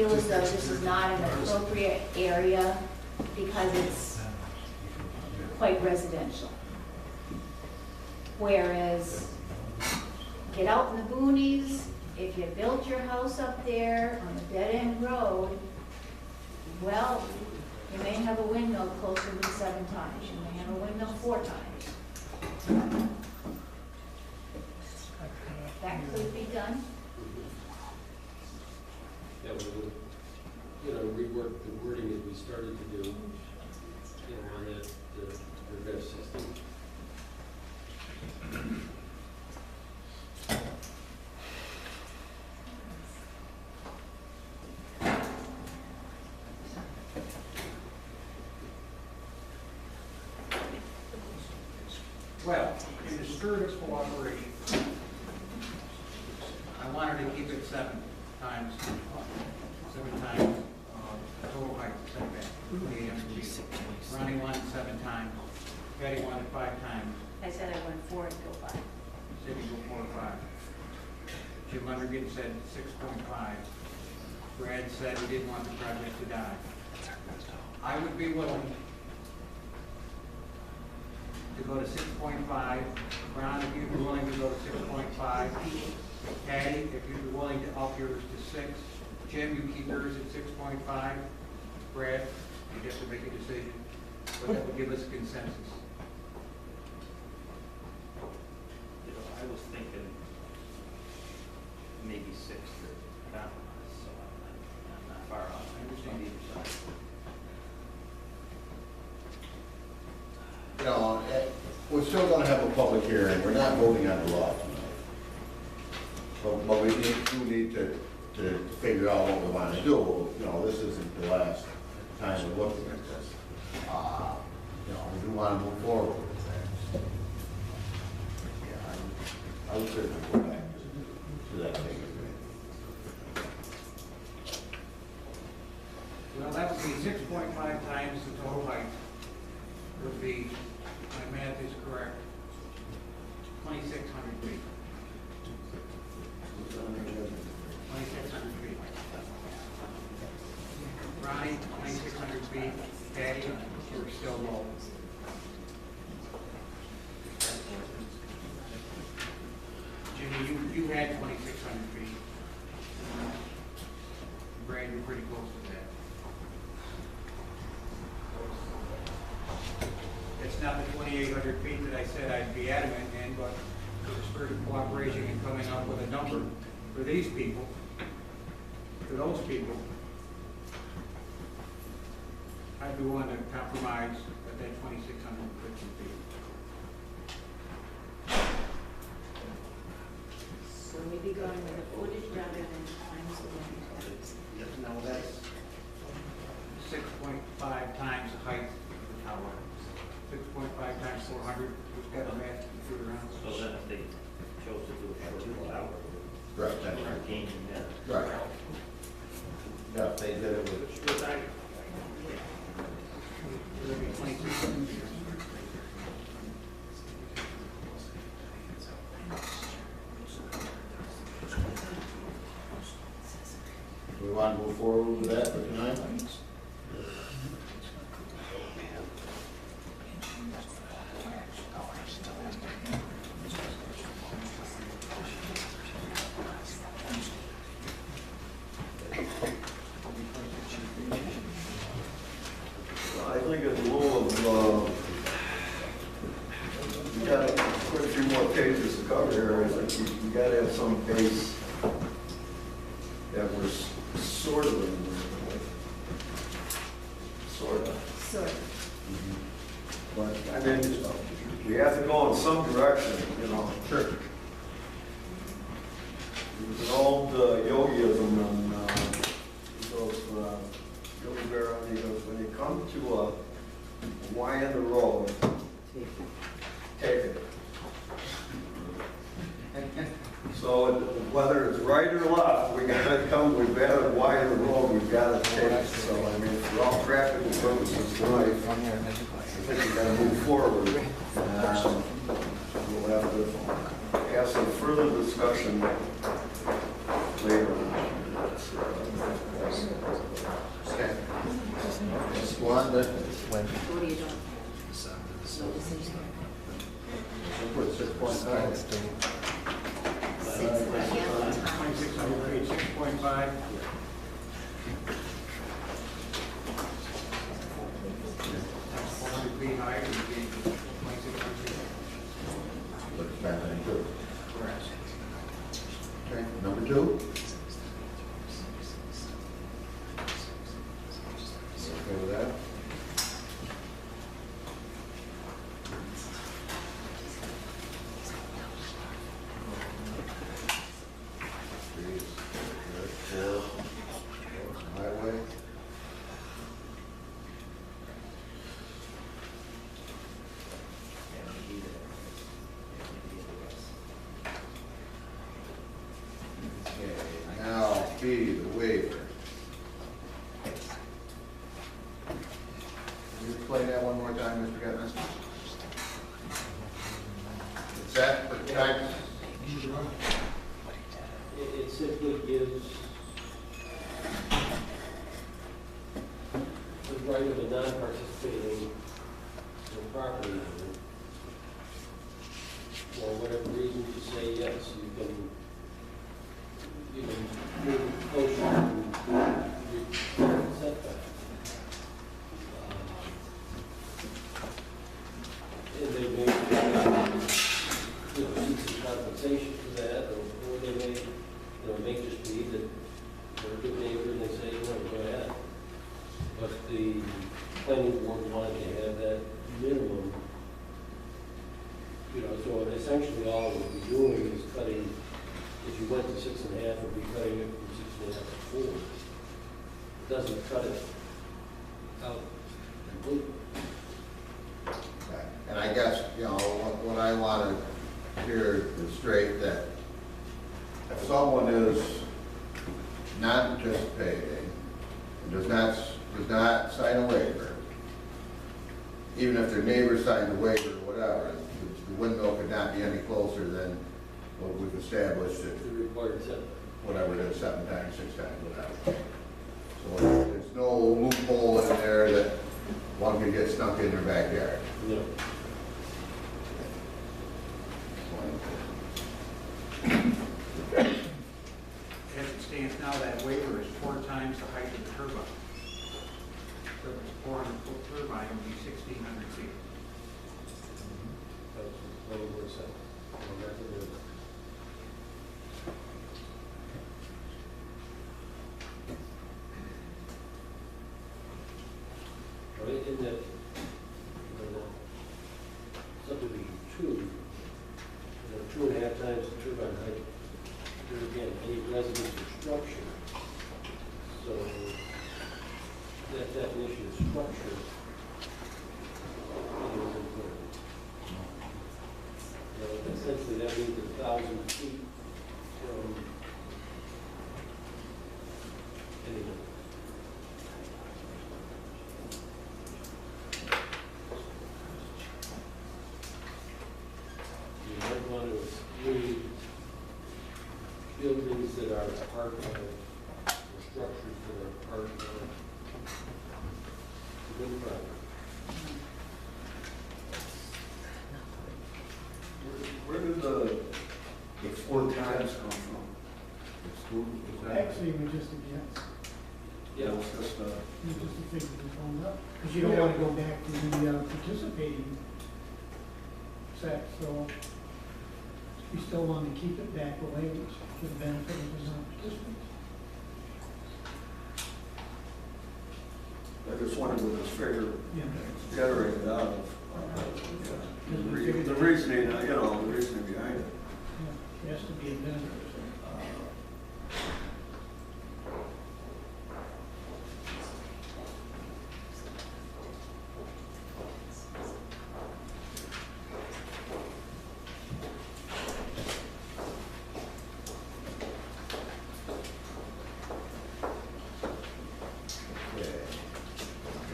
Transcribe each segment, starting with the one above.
feel as though this is not an appropriate area because it's quite residential. Whereas, get out in the boonies, if you built your house up there on a dead-end road, well, you may have a windmill closer than 7 times. You may have a windmill 4 times. That could be done. Yeah, we would, rework the wording that we started to do, on that, reverse system. Well, in the spirit of cooperation, I wanted to keep it 7 times total height setback. Ronnie wanted 7 times, Betty wanted 5 times, I said I went 4 and go 5. Said you go 4 or 5. Jim Undergate said 6.5. Brad said he didn't want the project to die. I would be willing to go to 6.5. Ron, if you'd be willing to go to 6.5. Patty, if you'd be willing to up yours to 6. Jim, you keep yours at 6.5. Brad, you have to make a decision, but that would give us a consensus. I was thinking maybe 6 to compromise, so I'm not far off. I understand either side. We're still gonna have a public hearing, we're not voting on the law tonight. But we do need to figure out what we want to do. This isn't the last time we're looking at this. We do want to move forward with that. Yeah, I would certainly go back to that thing. Well, that would be 6.5 times the total height. Would be, my math is correct, 2,600 feet. 2,600 feet. Ronnie, 2,600 feet. Patty, you're still low. Jimmy, you had 2,600 feet. Brad, you're pretty close to that. It's not the 2,800 feet that I said I'd be adamant in, but for the spirit of cooperation and coming up with a number for these people, for those people, I'd be willing to compromise at that 2,650 feet. So maybe going with the footage rather than times the wind. No, that's 6.5 times the height of the tower. 6.5 times 400, who's got a math computer on? So then if they chose to do a short tower, Right, that's they're right. gaining that. Right. Yeah, they did it with. Good idea. It'll be 2,600. Do we want to move forward with that for tonight? I think in lieu of, we got quite a few more pages to cover here. I think we got to have some base that we're sort of in agreement with. Sort of. Sort of. But, I mean, we have to go in some direction, Sure. There's an old yogiism and he goes, Yogi Berra, he goes, when you come to a Y in the road, take it. So whether it's right or left, we gotta come, we've got a Y in the road, we've gotta take it. So, I mean, for all practical purposes tonight, I think we gotta move forward. We'll have to have some further discussion later on. What do you do? Put 6.5. 6 p.m. times. 2600 feet, 6.5. That's 400 feet higher than the 2600 feet. Looks fascinating too. Correct. Okay, number 2. Okay with that? Trees, good, 4, highway. Okay, now B, the waiver. Can you explain that one more time, Mr. Getman? It's that protects, It simply gives the right of a non-participating property owner, for whatever reason, to say yes, you can move closer to the setback. And they may, seek some compensation for that, or they may, it may just be that they're a good neighbor and they say, go ahead. But the planning board wanted to have that minimum, so essentially all it would be doing is cutting, if you went to 6.5, it would be cutting it from 6.5 to 4. It doesn't cut it out completely. and I guess, what I want to hear is straight, that if someone is not participating, and does not sign a waiver, even if their neighbor signed a waiver or whatever, the windmill could not be any closer than what we've established at The required setback. whatever it is, 7 times, 6 times, whatever. So there's no loophole in there that one could get snuck in their backyard. No. As it stands now, that waiver is 4 times the height of the turbine. So if it's 400-foot turbine, it would be 1,600 feet. That's what the planning board said. And that's what it is. Right, in that, subdivision 2, 2.5 times the turbine height, there again, any residence or structure. So that definition of structure is important. Essentially, that means 1,000 feet from anything. You might want to exclude buildings that are part of, or structures that are part of the wind farm. Where did the 4 times come from? Actually, we're just against, Yeah, It's just, we're just a figure that's going up, because you don't want to go back to the participating sex, so we still want to keep it back away, which should benefit the non-participants. I just wondered what this figure Yeah. generated out of. The reasoning, the reasoning behind it. Yeah, it has to be a benefit, so.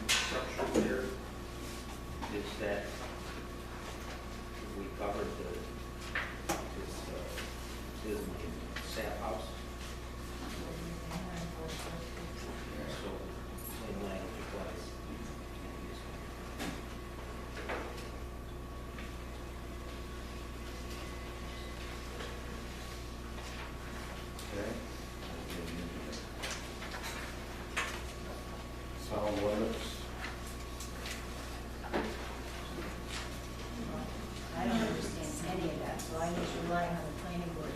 Structure there, is that, we covered this, isn't town limits. I don't understand any of that, so I just rely on the planning board.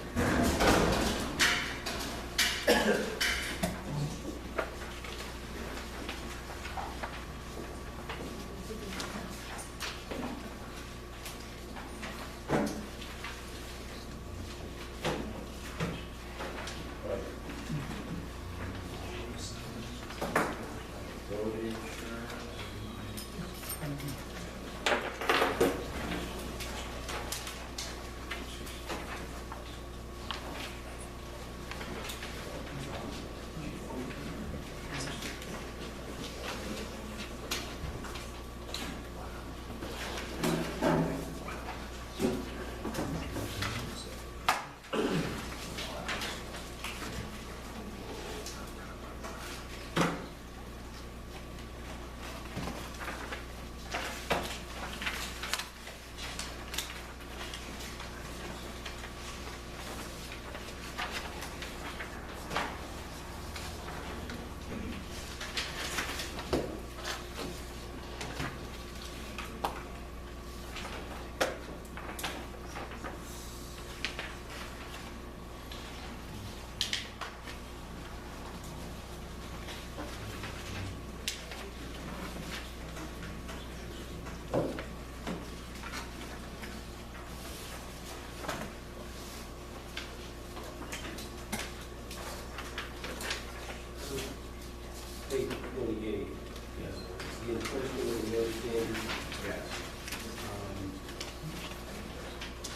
Voting. Page 28. Yes. The enforcement of the road standards. Yes.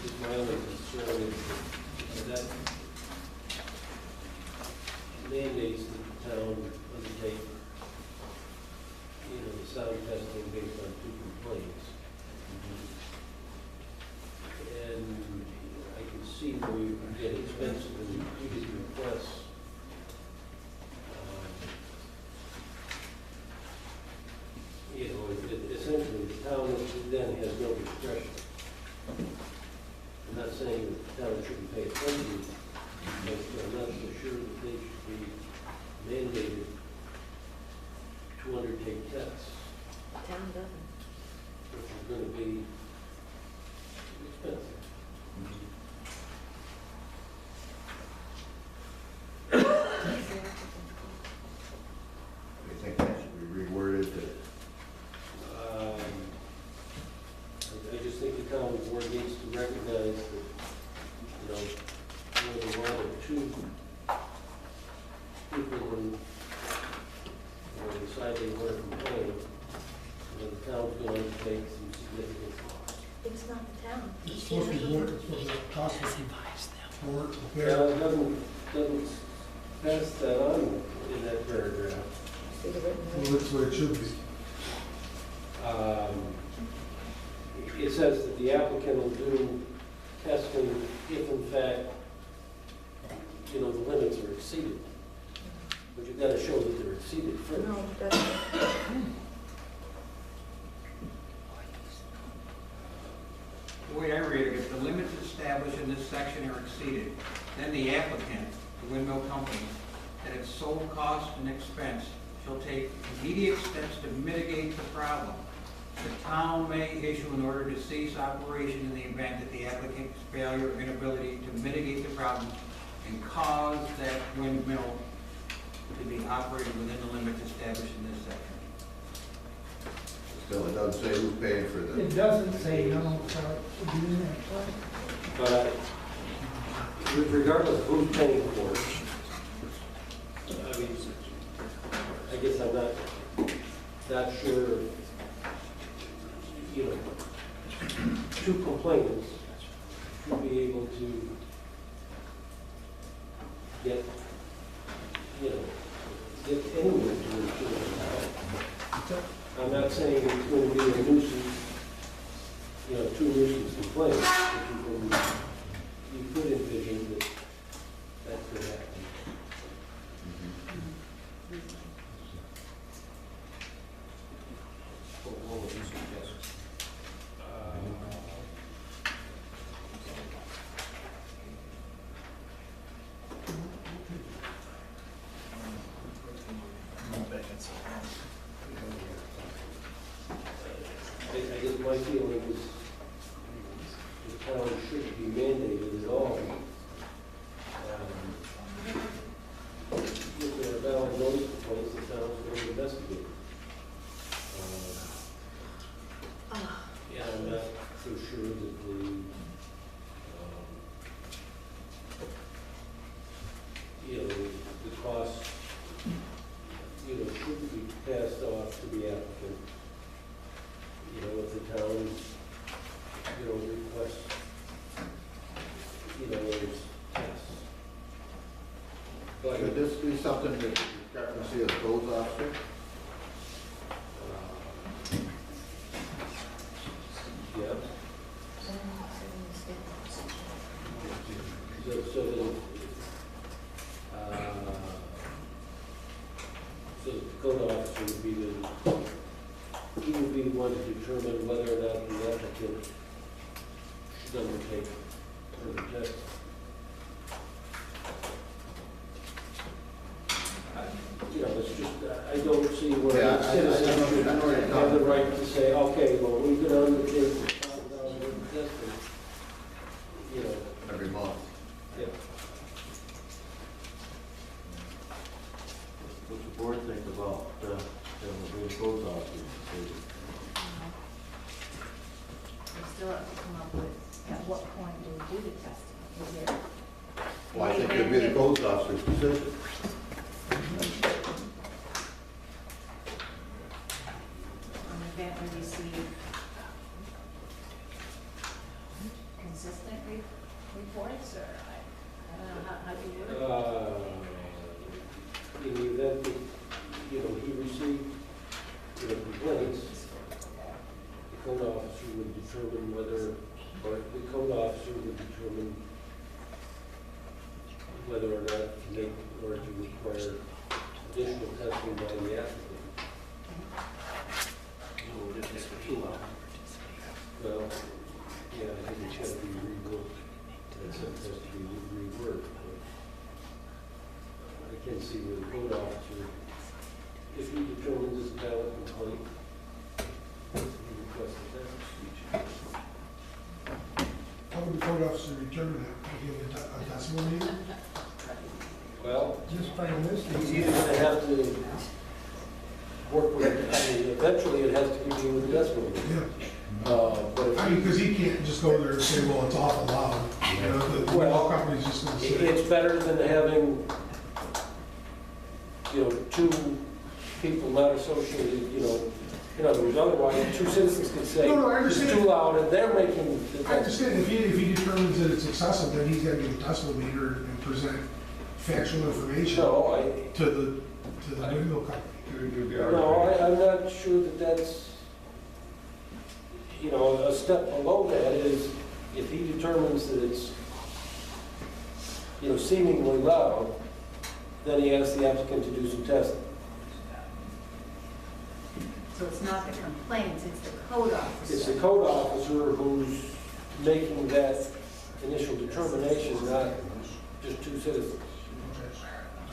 Just my only concern is that mandates that the town undertake, the sound testing based on 2 complaints. And I can see where you can get expensive and repeated requests. Essentially, the town then has no discretion. I'm not saying that the town shouldn't pay attention, but I'm not so sure that they should be mandated to undertake tests, Town doesn't. which are going to be expensive. I think that should be reworded to, I just think the town board needs to recognize that, when they want 2 people who decide they want to complain, the town's going to take some significant costs. It's not the town. It's supposed to be more, it's supposed to cost us more, Well, it doesn't pass that on in that paragraph. See the written well, that's what it should be. It says that the applicant will do testing if in fact, the limits are exceeded. But you've got to show that they're exceeded first. No, it doesn't. The way I read it, if the limits established in this section are exceeded, then the applicant, the windmill company, at its sole cost and expense, shall take immediate steps to mitigate the problem. The town may issue an order to cease operation in the event that the applicant's failure or inability to mitigate the problem and cause that windmill to be operated within the limits established in this section. still, it doesn't say who's paying for the. It doesn't say no, so it should be in there. But regardless of who's paying for it, I mean, I guess I'm not sure, 2 complainants should be able to get anywhere to the town. I'm not saying it's going to be a nuisance, 2 nuisance complaints, but you could envision that could happen. What would you suggest? my feeling is the town shouldn't be mandated at all. If there are valid notice complaints, the town's going to investigate. Yeah, I'm not so sure that the cost, shouldn't be passed off to the applicant. If the town, requests, those tests. But, Could this be something that you got to see as codes officer? yeah, so the code officer would be he would be the one to determine whether or not the applicant should undertake further testing. It's just, I don't see where Yeah, the citizens should I know where you're have the going. right to say, okay, well, we're going to undertake $1,000 worth of testing. Every month. Yeah. What's the board think about, being codes officers? We still have to come up with, at what point do we do the testing? Is it? Well, I think it'd be the codes officer's position. On the event we receive consistent reports, or I don't know, how do you word it? In the event that, he received, complaints, the code officer would determine whether or not to make, or to require additional testing by the applicant. Well, yeah, I think it's got to be reworked, and some has to be reworked. I can see where the code officer, if he determines it's a valid complaint, he requests a test. How would the code officer determine that? Give it a decimal meter? Well, Just by this? he's either going to have to work with, eventually it has to be with the decimal meter. Yeah. But if I mean, because he can't just go there and say, well, it's awful loud. The oil company's just gonna say. it's better than having, two people not associated, in other words, otherwise, two citizens could say, No, I it's understand. too loud, and they're making the I understand, if he determines that it's excessive, then he's gotta get a decimal meter and present factual information No, to the windmill company. I'm not sure that that's, a step below that is, if he determines that it's, seemingly loud, then he asks the applicant to do some testing. So it's not the complaints, it's the code officer. It's the code officer who's making that initial determination, not just two citizens.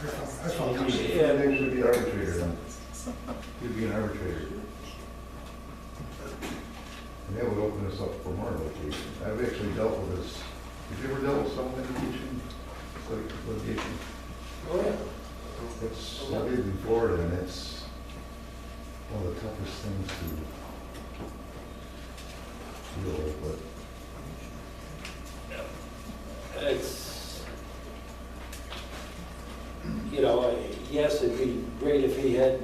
I found And- You'd be arbitrator then. You'd be an arbitrator. And that would open us up for more litigation. I've actually dealt with this. Have you ever dealt with some litigation? Litigation? Oh, yeah. It's, I live in Florida, and it's one of the toughest things to deal with, but It's, yes, it'd be great if he had,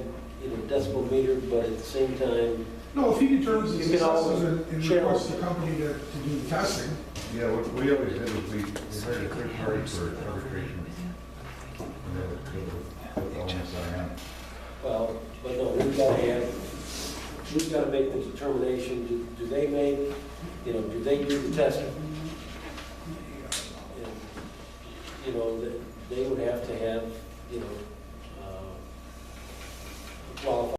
decibel meter, but at the same time, No, if he determines it's You can always excessive and share requests with- the company to do the testing, yeah, what we always did was we hired a third party for arbitration. And they would put the onus on. well, but no, we've got to make the determination, do they make, do they do the testing? And, they would have to have, qualified